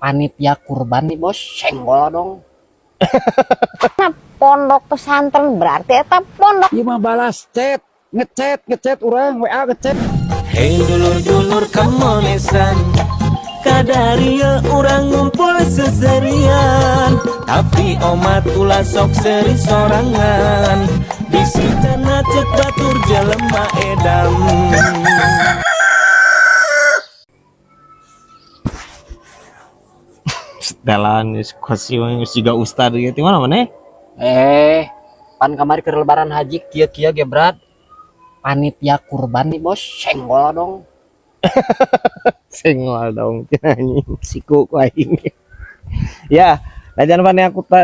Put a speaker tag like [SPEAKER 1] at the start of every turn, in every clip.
[SPEAKER 1] panitia kurban nih bos, senggol dong.
[SPEAKER 2] Nah, pondok pesantren berarti eta pondok.
[SPEAKER 3] Ieu mah balas chat, ngechat urang WA ngechat.
[SPEAKER 4] Hey dulur-dulur kemonesan, kadaria orang ngumpul seserian, tapi omat ulah sok seri sorangan, bisitana cek batur jelema edam.
[SPEAKER 5] Setelan kosong juga ustad gitu mana mana?
[SPEAKER 1] Pan kamari ke lebaran haji kia ge berat. Panitia kurban nih bos, senggol dong.
[SPEAKER 5] Senggol dong, anjing siku aing. Ya, lajan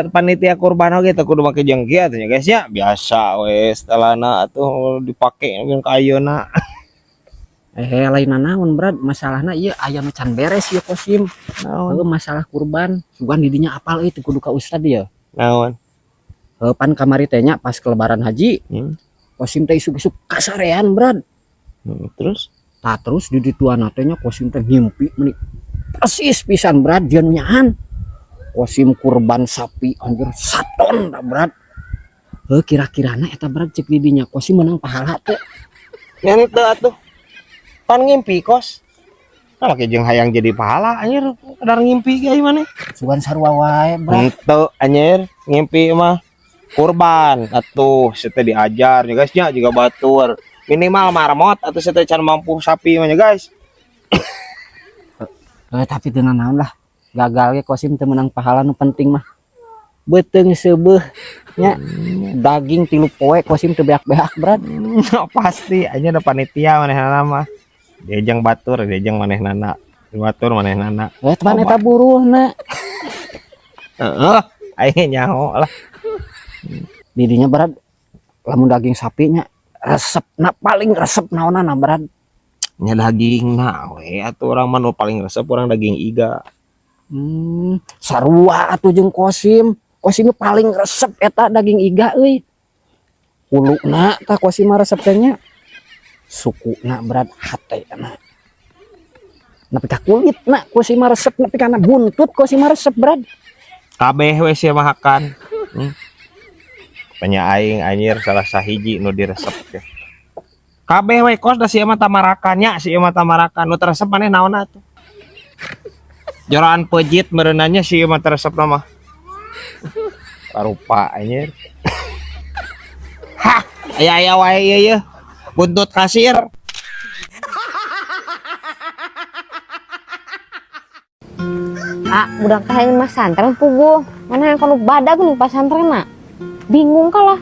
[SPEAKER 5] panitia kurban oge teu kudu make jengki atuh guys ya. Biasa we setelana atuh dipake ngan kayeuna.
[SPEAKER 1] Lain naon berat, masalahna ieu aya nu can beres ieu kosim. Naon masalah kurban, sugan didinya apal euy teu kudu ka ustad ieu.
[SPEAKER 5] Naon?
[SPEAKER 1] Pan kamari teh nya pas ke lebaran haji. Kosim teh isuk-isuk kasarean berat.
[SPEAKER 5] Terus?
[SPEAKER 1] Nah terus di dituana teh nya kosim teh ngimpi meuni. Persis pisan berat dia nyaan. Kosim kurban sapi anjir 1 ton da berat. Kira-kirana eta berat cek didinya kosim menang pahala teh.
[SPEAKER 5] Ngan teu atuh. Pan ngimpi kos. Nah, make jeung hayang jadi pahala anjir, kadar ngimpi ge mana?
[SPEAKER 1] Sugan sarua wae berat.
[SPEAKER 5] Henteu anjir, ngimpi mah kurban atuh sete diajar ya guys nya juga batur minimal marmot atau sete can mampu sapi mah ya guys.
[SPEAKER 1] Tapi teu naon lah, gagal ge kosim teu menang pahala nu penting mah beuteung seubeuh nya daging 3 poe kosim teu beak-beak berat.
[SPEAKER 5] Pasti aja ada panitia manehna mah diajeng batur diajeng manehnana batur manehnana
[SPEAKER 1] Teman eta buruhna
[SPEAKER 5] aing nyaho lah
[SPEAKER 1] didinya berat lamun daging sapinya resepna paling resep naonana berat
[SPEAKER 5] nya daging na we atuh urang mah nu paling resep urang daging iga.
[SPEAKER 1] Sarua atuh jeung kosim paling resep eta daging iga euy. Kuluna tah kosim mah resep teh nya sukuna berat hatena nepi ka kulitna kosim mah resep nepi kana buntut kosim mah resep berat
[SPEAKER 5] Kabeh we sia mahakan. Panya aing anjir salah sahiji nu diresep teh. Kabeh we kos da sia mah tamarakan nya, sia mah tamarakan nu teresep maneh naonna atuh. Joraan pejit meureunanya sia mah teresep mah. Karupa anjir. Hah, aya wae ieu buntut kasir.
[SPEAKER 2] Budak teh yang mas santren puguh. Mana yang kalau badag nih pasantren nak? Bingung kalah.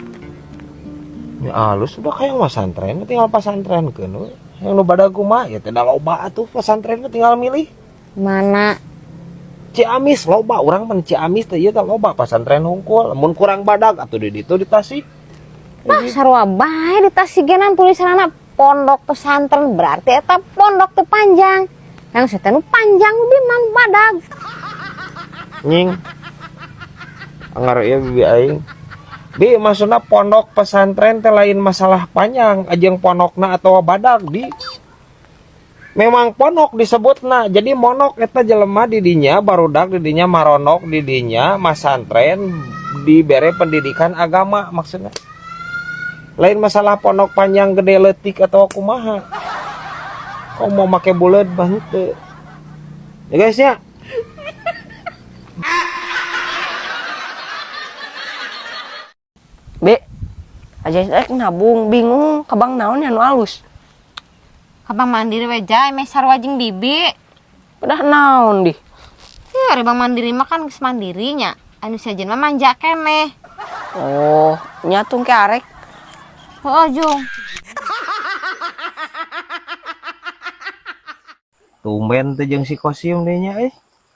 [SPEAKER 5] Ya alus udah kayak pasantren tinggal pasantren keun we. Yang nu badagu mah ya teh da loba atuh pasantren tinggal milih.
[SPEAKER 2] Mana?
[SPEAKER 5] Ciamis loba urang mah Ciamis teh ieu teh loba pasantren hungkul. Mun kurang badag atuh di ditu di Tasik.
[SPEAKER 2] Sarua bae di Tasigenan tulisanna pondok pesantren berarti eta pondok teu panjang. Yang setenu panjang di man badag.
[SPEAKER 5] Nying. Anggar ieu bibi aing. Bi maksudna pondok pesantren teh lain masalah panjang, ajeng pondokna atau badag di. Memang pondok disebutna, jadi monok eta jelema di dinya barudak di dinya maronok di dinya masantren dibere pendidikan agama maksudnya. Lain masalah pondok panjang gede leutik atau kumaha. Kok mau make buleud mah henteu. Ya guys ya.
[SPEAKER 6] Be, aja rek nabung bingung kabang naon anu alus.
[SPEAKER 2] Kabang mandiri we jay me sarua jeung bibi.
[SPEAKER 6] Udah naon di?
[SPEAKER 2] Ya ari Bang Mandiri mah kan geus mandirinya. Anu sajen mah manja keneh.
[SPEAKER 6] Oh, nyatung ke arek.
[SPEAKER 2] Heuh Jung.
[SPEAKER 5] Tumben teh jeung si Kosim deui nya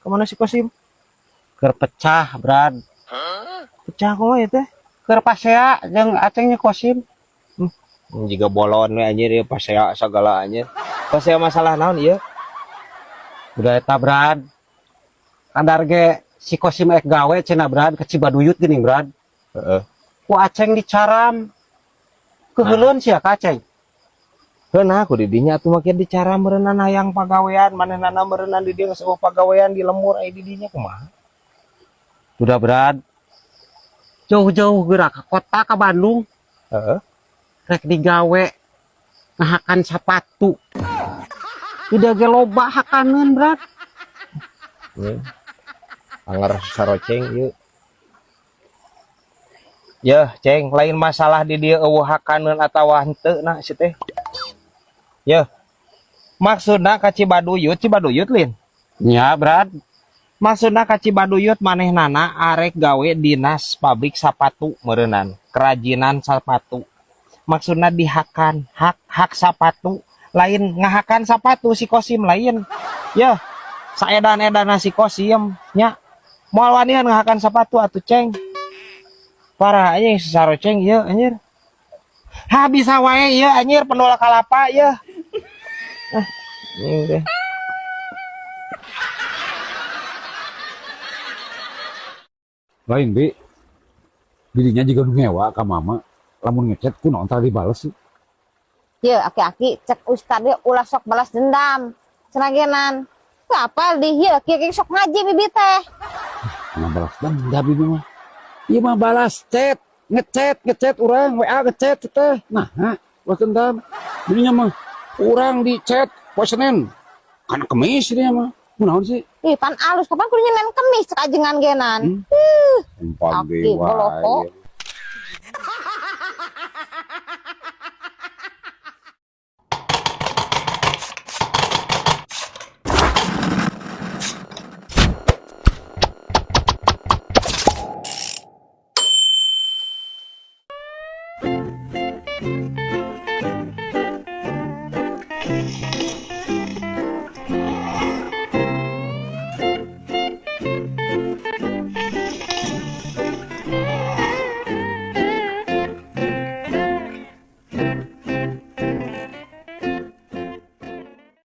[SPEAKER 5] Kemana si Kosim?
[SPEAKER 3] Keur pecah, Brad.
[SPEAKER 5] Pecah kumaha ya teh?
[SPEAKER 3] Keur pasea jeung atengnya Kosim.
[SPEAKER 5] Jiga bolon we anjir ieu pasea sagala anjir. Pasea masalah naon ieu?
[SPEAKER 3] Udah eta, Brad. Kadar ge si Kosim ek gawe cenah, Brad, ke Cibaduyut geuning, Brad.
[SPEAKER 5] Heeh.
[SPEAKER 3] Ku Aceng dicaram. Keheuleuan sia ka Aceng.
[SPEAKER 5] Heuna aku didinya atuh makin dicara meureunna hayang pagawean manehna meureunna di dieu geus eueuh pagawean di lembur aya didinya kumaha?
[SPEAKER 3] Udah Brad. Jauh-jauh gerak ke kota ke Bandung.
[SPEAKER 5] Heeh.
[SPEAKER 3] Rek digawe ngahakan sepatu. Udah ge loba hakaneun Brad.
[SPEAKER 5] Anger saroceng ieu. Yeuh, Ceng, lain masalah di dieu eueuh hakaneun atawa henteu na si teh. Yeuh. Maksudna ka Cibaduyut Lin.
[SPEAKER 3] Ya Brad.
[SPEAKER 5] Maksudna ka Cibaduyut manehnana arek gawe dinas pabrik sepatu meureunnan, kerajinan sepatu. Maksudna dihakan, hak sepatu, lain ngahakan sepatu si Kosim lain. Yeuh, saedan-edana si Kosim nya. Moal wanian ngahakan sepatu atuh Ceng. Parah anjing saroceng ieu anjir. Ha bisa wae ieu anjir penolak kalapa ieu. Anjing teh.
[SPEAKER 7] Lain Bi, dirinya juga ngewa ka mama, lamun ngechat kunaon tadi dibales sih.
[SPEAKER 2] Ye, aki-aki cek ustad dia ulah sok balas dendam. Senagenan. Kapal di ye, aki-aki sok ngaji bibi teh.
[SPEAKER 7] Nggak balas dendam Bibi mah. Iya mah balas chat, ngechat orang, WA ngechat teh. Nah, balas dendam. Dirinya mah orang di chat poe Senin. Kan Kemis dia mah. Kunaon sih?
[SPEAKER 2] Ih, pan alus kapan kudu nyenen kemis cek ajengan genan.
[SPEAKER 7] Empang
[SPEAKER 2] Aki boloko.